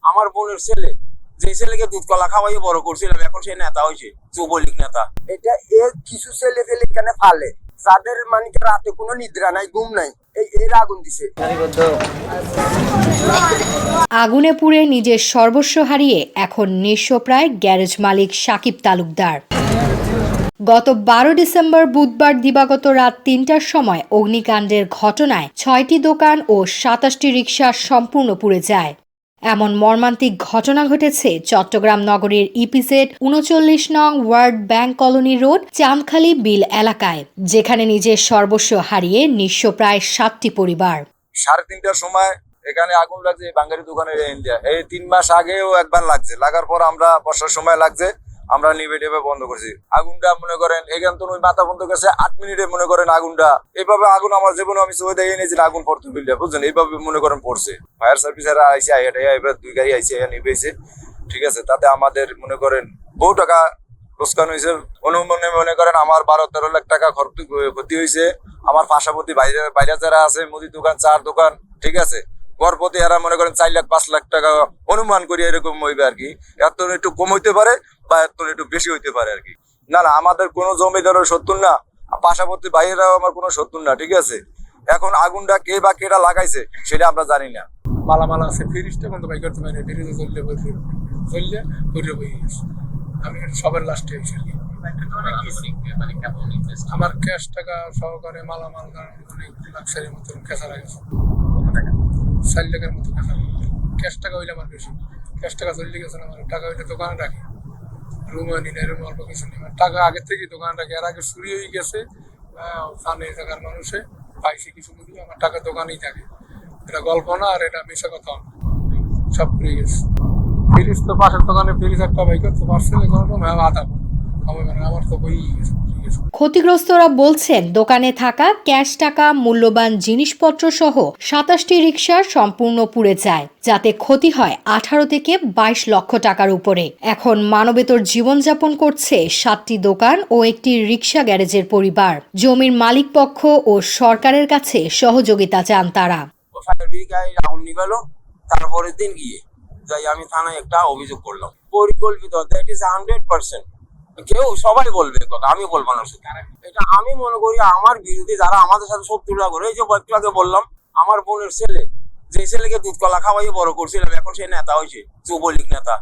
আমার বোনের ছেলে, যে ছেলেকে দুধ কলা খাওয়াই বড় করছিলাম, এখন সে নেতা হয়েছে, যুবলীগ নেতা। এটা কিছু ছেলে ফেলে এখানে ফালে, যাদের মানে রাতে কোনো নিদ্রা নাই, ঘুম নাই, এর আগুন দিছে। আগুনে পুড়ে নিজের সর্বস্ব হারিয়ে এখন নিঃস্বপ্রায় গ্যারেজ মালিক সাকিব তালুকদার। গত 12 ডিসেম্বর বুধবার দিবাগত রাত 3টার সময় অগ্নিকাণ্ডের ঘটনায় 6টি দোকান ও 27টি রিকশা সম্পূর্ণ পুড়ে যায়। এমন মর্মান্তিক ঘটনা ঘটেছে চট্টগ্রাম নগরীর ইপিজেড 39 নং ward bank colony road Chandkhali বিল এলাকায়, যেখানে নিজের সর্বস্ব হারিয়ে নিঃস্ব প্রায় 7টি পরিবার। 3:30টার সময় এখানে আগুন লাগছে বাঙ্গারি দোকানের ইন্ডিয়া। এই 3 মাস আগেও একবার লাগছে, লাগার পর আমরা বর্ষার সময় লাগছে, আমরা নিভে বন্ধ করছি আগুনটা। মনে করেন এখান তো মাথা বন্ধ গেছে 8 মিনিটে, মনে করেন আগুনটা এইভাবে আগুন আমার জীবনে আমি চোখে দেখে নিয়েছি আগুন পড়তে বিল্ডিয়া, বুঝছেন, এইভাবে মনে করেন পড়ছে। ফায়ার সার্ভিসেরা আইসে এবার 2 গাড়ি আইসে নিভেছে, ঠিক আছে। তাতে আমাদের মনে করেন বহু টাকা লোকসান হয়েছে। মনে করেন আমার 12-13 লাখ টাকা ক্ষতি হয়েছে। আমার পাশাপাশি বাইরে যারা আছে মুদি দোকান, চার দোকান, ঠিক আছে, গড়পতি এরা মনে করেন 4-5 লাখ টাকা অনুমান করি এরকম হইবে আর কি। এত একটু কম হইতে পারে বা এত একটু বেশি হইতে পারে আর কি। না আমাদের কোনো জমিদারের শত্রু না, পাশাপাশি বাইরেরাও আমার কোনো শত্রু না, ঠিক আছে। এখন আগুনটা কে বা কেটা লাগাইছে সেটা আমরা জানি না। মালামাল আছে, ফ্রিজটা কিন্তু বাই করতে পারি, ফ্রিজে চললে ঘুরে বই গেছে। আমি সবার লাস্টে এসে আর কি। আমার ক্যাশ টাকা সহকারে মালামাল অনেক লাক্সারির মতন খেসা গেছে, 4 লাখের মতো খেসা। ক্যাশ টাকা হইলে আমার বেশি, ক্যাশ টাকা চলে গেছে না। আমার টাকা হইলে দোকানে রাখি, রুমে নিলে রুম অল্প কিছু নেই, টাকা আগে থেকে দোকানে রাখি। এর আগে চুরি হয়ে গেছে, ফানে থাকার মানুষে পাইছে কিছু করি, আমার টাকা দোকানেই থাকে। এটা গল্প না, আর এটা মিশা কথা না, সব পুড়ে গেছে। ফ্রিজ তো পাশের দোকানে ফ্রিজ একটা বাই করতে পারছে আধা আমার তো বই গেছে। ক্ষতিগ্রস্তরা বলছেন দোকানে থাকা ক্যাশ টাকা, মূল্যবান জিনিসপত্র সহ 27টি রিকশা সম্পূর্ণ পুড়ে যায়, যাতে ক্ষতি হয় 18 থেকে 22 লক্ষ টাকার উপরে। এখন মানবেতর জীবনযাপন করছে 7টি দোকান ও একটি রিকশা গ্যারেজের পরিবার। জমির মালিক পক্ষ ও সরকারের কাছে সহযোগিতা চান তারা। আগুন নিভালো, তারপরের দিন গিয়ে যাই আমি থানায় একটা অভিযোগ করলাম। পরিকল্পিত, দ্যাট ইজ 100%। কেউ সবাই বলবে কথা, আমি বলবো না। এটা আমি মনে করি আমার বিরোধী যারা আমাদের সাথে শত্রুতা করে, এই যে একটু বললাম আমার বোনের ছেলে, যে ছেলেকে দুধ কলা খাওয়াই বড় করছিলাম, এখন সে নেতা হয়েছে, যুবলীগ নেতা।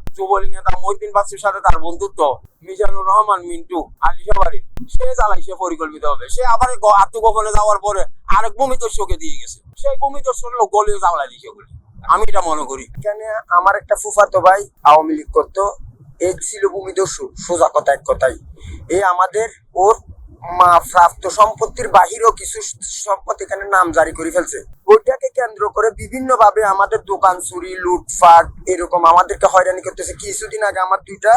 মহিউদ্দিন বাচ্চুর সাথে তার বন্ধুত্ব, মিজানুর রহমান মিন্টু আলিশাবাড়ির, সে চালাইছে পরিকল্পিত হবে। সে আবার আত্মগোপনে যাওয়ার পরে আরেক ভূমিদস্যুকে দিয়ে গেছে, সেই ভূমিদস্যুর লোক গলিও চালাই দিয়েছে বলে আমি এটা মনে করি। এখানে আমার একটা ফুফাতো ভাই আওয়ামী লীগ করতো, এই ছিল ভূমিদস্যু, সোজা কথা এক কথাই। এই আমাদের ওর মা প্রাপ্ত সম্পত্তির বাহিরেও কিছু সম্পত্তি এখানে নাম জারি করে ফেলছে। ওইটাকে কেন্দ্র করে বিভিন্ন ভাবে আমাদের দোকান চুরি, লুটপাট, এরকম আমাদেরকে হয়রানি করতেছে। কিছুদিন আগে আমার 2টা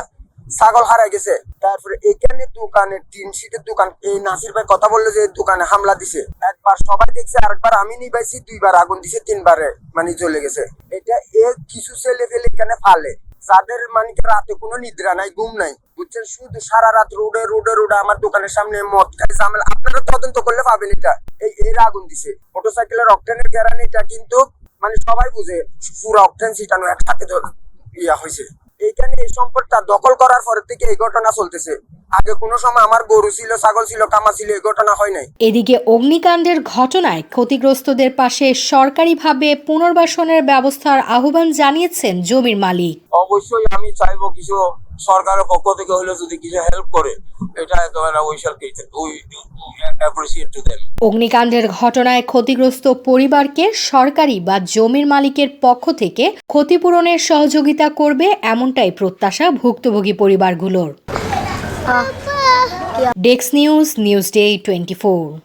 ছাগল হারাই গেছে। তারপরে এখানে দোকানের টিন শীটের দোকান, এই নাসির ভাই কথা বললো যে দোকানে হামলা দিছে। একবার সবাই দেখছে, আরেকবার আমি নিবাইছি, 2বার আগুন দিছে, 3বারে মানে জ্বলে গেছে। এটা কিছু ছেলে ফেলে এখানে ফালে, যাদের মানে রাতে কোনো নিদ্রা নাই, ঘুম নাই, বুঝছেন, শুধু সারা রাত রোডে আমার দোকানের সামনে মদ খাই ঝামেলা। আপনারা তদন্ত করলে পাবেন এটা। এর আগুন দিছে মোটরসাইকেলের অকটেনের গ্যারান্টি, এটা কিন্তু মানে সবাই বুঝে পুরো অকটেন ছিটানো একসাথে ইয়া হয়েছে। এইখানে এই সম্পদটা দখল করার পর থেকে এই ঘটনা চলতেছে। আগে কোনো সময় আমার গরু ছিল, ছাগল ছিল, কামা ছিল, এই ঘটনা হয় নাই। এদিকে অগ্নিকাণ্ডের ঘটনায় ক্ষতিগ্রস্তদের পাশে সরকারিভাবে পুনর্বাসনের ব্যবস্থার আহ্বান জানিয়েছেন জমির মালিক। অবশ্যই আমি চাইবো কিছু সরকারের পক্ষ থেকে হলে যদি কিছু হেল্প করে, এটা অগ্নিকাণ্ডের ঘটনায় ক্ষতিগ্রস্ত পরিবারকে সরকারি বা জমির মালিকের পক্ষ থেকে ক্ষতিপূরণের সহযোগিতা করবে, এমনটাই প্রত্যাশা ভুক্তভোগী পরিবারগুলোর। Desk news, news day 24।